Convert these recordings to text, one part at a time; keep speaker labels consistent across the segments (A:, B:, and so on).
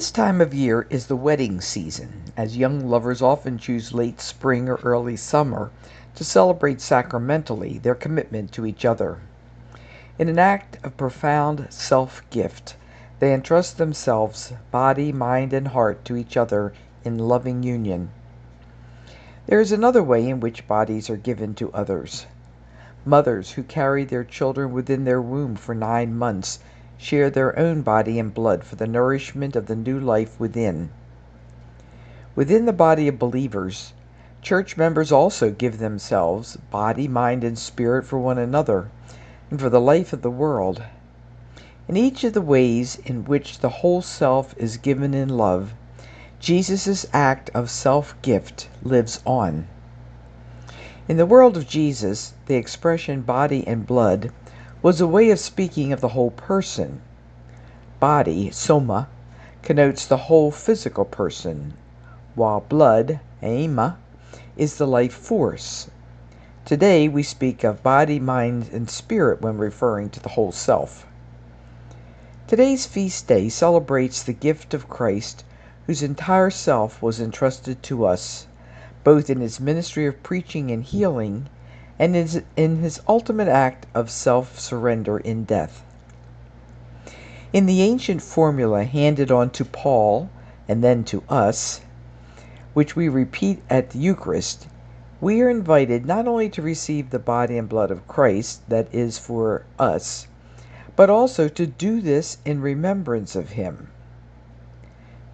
A: This time of year is the wedding season, as young lovers often choose late spring or early summer to celebrate sacramentally their commitment to each other. In an act of profound self gift, they entrust themselves, body, mind, and heart, to each other in loving union. There is another way in which bodies are given to others. Mothers who carry their children within their womb for 9 months share their own body and blood for the nourishment of the new life within. Within the body of believers, church members also give themselves, body, mind, and spirit, for one another and for the life of the world. In each of the ways in which the whole self is given in love, Jesus' act of self-gift lives on. In the world of Jesus, the expression body and blood was a way of speaking of the whole person. Body, soma, connotes the whole physical person, while blood, aima, is the life force. Today we speak of body, mind, and spirit when referring to the whole self. Today's feast day celebrates the gift of Christ, whose entire self was entrusted to us, both in his ministry of preaching and healing, and in his ultimate act of self-surrender in death. In the ancient formula handed on to Paul and then to us, which we repeat at the Eucharist, we are invited not only to receive the body and blood of Christ, that is for us, but also to do this in remembrance of him.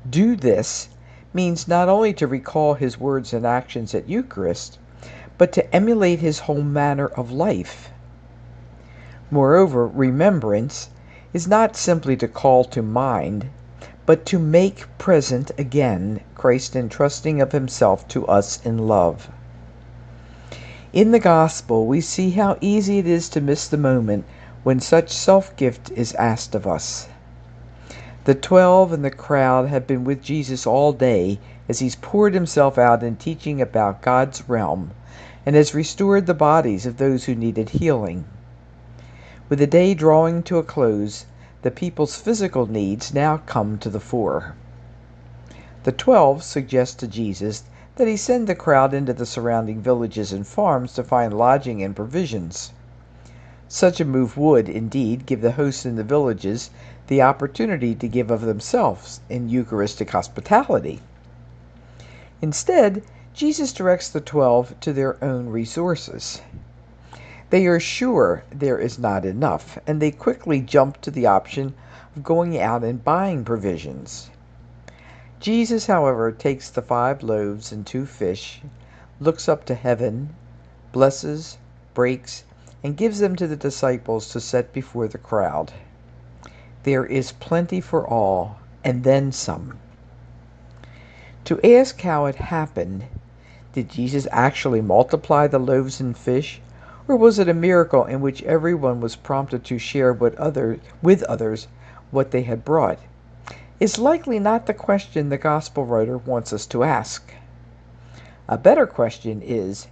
A: Do this means not only to recall his words and actions at Eucharist, but to emulate his whole manner of life. Moreover, remembrance is not simply to call to mind, but to make present again Christ entrusting of himself to us in love. In the Gospel, we see how easy it is to miss the moment when such self-gift is asked of us. The 12 and the crowd have been with Jesus all day as he's poured himself out in teaching about God's realm, and has restored the bodies of those who needed healing. With the day drawing to a close, the people's physical needs now come to the fore. The 12 suggest to Jesus that he send the crowd into the surrounding villages and farms to find lodging and provisions. Such a move would, indeed, give the hosts in the villages the opportunity to give of themselves in Eucharistic hospitality. Instead, Jesus directs the 12 to their own resources. They are sure there is not enough, and they quickly jump to the option of going out and buying provisions. Jesus, however, takes the 5 loaves and 2 fish, looks up to heaven, blesses, breaks, and gives them to the disciples to set before the crowd. There is plenty for all, and then some. To ask how it happened, did Jesus actually multiply the loaves and fish, or was it a miracle in which everyone was prompted to share with others what they had brought? Is likely not the question the Gospel writer wants us to ask. A better question is,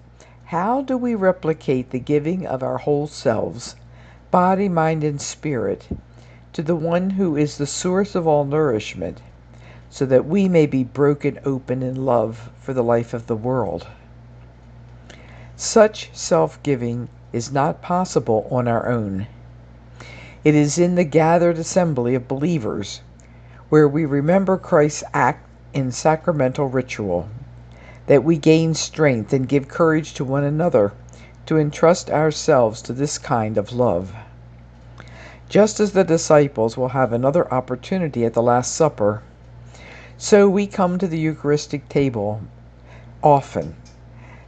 A: how do we replicate the giving of our whole selves, body, mind, and spirit, to the one who is the source of all nourishment, so that we may be broken open in love for the life of the world? Such self-giving is not possible on our own. It is in the gathered assembly of believers, where we remember Christ's act in sacramental ritual, that we gain strength and give courage to one another to entrust ourselves to this kind of love. Just as the disciples will have another opportunity at the Last Supper, so we come to the Eucharistic table often,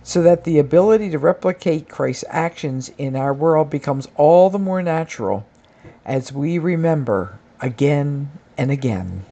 A: so that the ability to replicate Christ's actions in our world becomes all the more natural as we remember again and again.